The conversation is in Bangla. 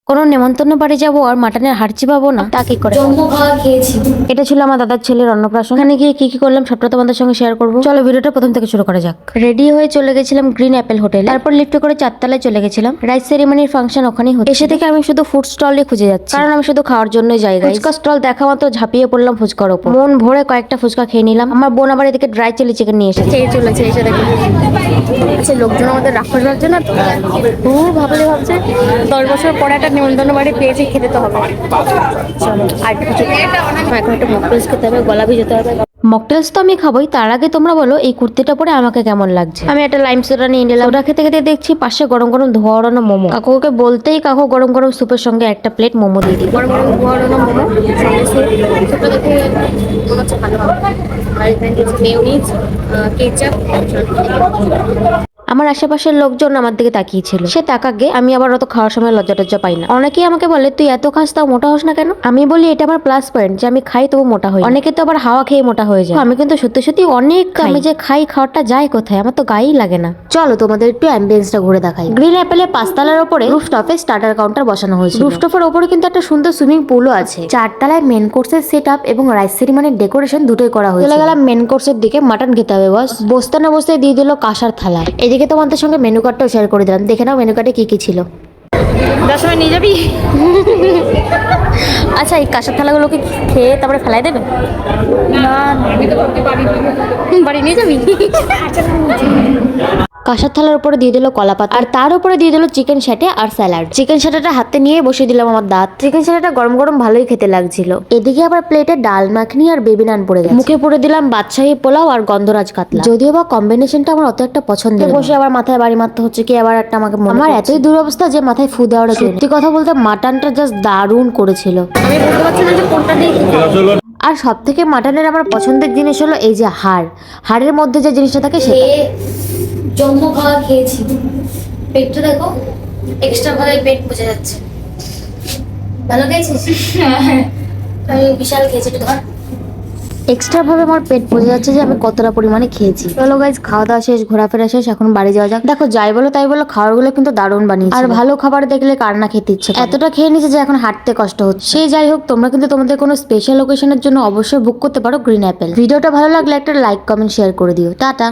কোনো নেমন্তন্ন বাড়ি যাবো আর মাটনের হাড়চি পাবো না, তা কি করে? জম্মু খাওয়া খেয়েছি। এটা ছিল আমার দাদার ছেলের অন্নপ্রাশন। এখানে গিয়ে কি কি করলাম সবটা তোমাদের সঙ্গে শেয়ার করবো। চলো ভিডিওটা প্রথম থেকে শুরু করা যাক। রেডি হয়ে চলে গেছিলাম গ্রিন অ্যাপেল হোটেল, তারপর লিফটে করে 4 তলায় চলে গেছিলাম। রাইস সেরিমনির ফাংশন ওখানেই হচ্ছে। এসে থেকে আমি শুধু ফুড স্টলই খুঁজে যাচ্ছি, কারণ আমি শুধু খাওয়ার জন্যই যাই। ফুচকা স্টল দেখা মাত্র ঝাঁপিয়ে পড়লাম ফুচকার ওপর। মন ভরে কয়েকটা ফুচকা খেয়ে নিলাম। আমার বোন আবার এদিকে ড্রাই চিলি চিকেন নিয়ে এসেছে, খেয়ে চলেছে। এসে দেখো আচ্ছা, লোকজন আমাদের রাক্ষস ভাবছে না তো, ভাবছে 10 বছর পরে একটা নিমন্ত্রণ বাড়ি পেয়েছি, খেতে তো হবে। চলো আর কিছু এখন একটা মকটেলস খেতে হবে, গলা ভিজাতে হবে। মকটেলস তো আমি খাবোই, তার আগে তোমরা বলো এই কুর্তিটা পরে আমাকে কেমন লাগছে। আমি একটা লাইম সোডা নিয়ে নিলাম। ওটা খেতে খেতে দেখছি পাশে গরম গরম ধোয়া ওড়ানো মোমো। কাকুকে বলতেই কাকু গরম গরম স্যুপের সঙ্গে একটা প্লেট মোমো দিয়ে দিই। গরম গরম ধোয়া ওড়ানো মোমো সেটা দেখে মনে হচ্ছে ভালো হবে। আর এখানে মেয়োনিজ, কেচাপ। আমার আশেপাশের লোকজন আমার দিকে তাকিয়েছিল, সে তাকাকে আমি আবার অত খাওয়ার সময় লজ্জা টজ্জা পাই না। অনেকেই আমাকে বলে তুই এত খাস তাও মোটা হোস না কেন। আমি বলি এটা আমার প্লাস পয়েন্ট যে আমি খাই তবু মোটা হই। অনেকে তো আবার হাওয়া খেয়ে মোটা হয়ে যায়, আমি কিন্তু সত্যি সত্যি অনেক আমি যে খাই, খাওয়াটা যায় কোথায়, আমার তো গায়েই লাগে না। চলো তোমাদের একটু অ্যাম্বিয়েন্সটা ঘুরে দেখাই। গ্রিন অ্যাপেলে 5 তলার উপরে রুফটপে স্টার্টার কাউন্টার বসানো হয়েছে। রুফটপের উপরে কিন্তু একটা সুন্দর সুইমিং পুলও আছে। 4 তলায় মেন কোর্সের সেট আপ এবং রাইস সেরিমনির ডেকোরেশন দুটোই করা হয়েছে। চলে গেলাম মেন কোর্সের দিকে। মাটন খেতে হবে বস। বসতে না বসতে দিয়ে দিল কাঁসার থালা। এদিকে তোমাদের সঙ্গে মেনু কার্ডটাও শেয়ার করে দিলাম, দেখে নাও মেনু কার্ডে কি কি ছিল। 10 সময় নিয়ে যাবি? আচ্ছা, এই কাঁসার থালাগুলোকে খেয়ে তারপরে ফেলাই দেবে? না, বাড়ি নিয়ে যাবি? কাঁসার থালার উপরে দিয়ে দিল কলা পাতা, আর তার উপরে দিয়ে দিল চিকেন শ্যাটে আর স্যালাড। চিকেন শ্যাটেটা হাতে নিয়ে বসিয়ে দিলাম আমার দাঁত। চিকেন শ্যাটেটা গরম গরম ভালোই খেতে লাগছিল। এদিকে আবার প্লেটে ডাল মাখনি আর বেবি নান পড়ে গেছে। মুখে পড়ে দিলাম বাদশাহী পোলাও আর গন্ধরাজ কাতলা। যদিও বা কম্বিনেশনটা আমার অত একটা পছন্দের। বসে আবার মাথায় বাড়ি মারতে হচ্ছে কি আবার একটা আমাকে। আমার এতই দুরবস্থা যে মাথায় ফু দেওয়ার। সত্যি কথা বলতে মাটনটা জাস্ট দারুণ করেছিল। আমি বলতে পারছি না যে কোনটা দিয়ে কি খাবো। আর সব থেকে মাটনের আমার পছন্দের জিনিস হলো এই যে হাড়। হাড়ের মধ্যে যে জিনিসটা থাকে সেটা। জম্মু খাওয়া খেয়েছি। পেটটা দেখো, এক্সট্রা ভাবে পেট বুঝে যাচ্ছে। ভালো খেয়েছিস? আমি বিশাল খেয়েছি, একটু ধর। এক্সট্রা ভাবে আমার পেট বোঝা যাচ্ছে যে আমি কতটা পরিমাণে খেয়েছি। চলো গাইজ, খাওয়া দাওয়া শেষ, ঘোরাফেরা শেষ, এখন বাড়ি যাওয়া যাক। দেখো যাই বলো তাই বলো, খাবারগুলো কিন্তু দারুণ বানিয়েছে। আর ভালো খাবার দেখলে কার না খেতে ইচ্ছে করে। এতটা খেয়ে নিয়েছে যে এখন হাঁটতে কষ্ট হচ্ছে। সে যাই হোক, তোমরা কিন্তু তোমাদের কোনো স্পেশাল ওকেশনের জন্য অবশ্যই বুক করতে পারো গ্রিন অ্যাপেল। ভিডিওটা ভালো লাগলে একটা লাইক কমেন্ট শেয়ার করে দিও। টাটা।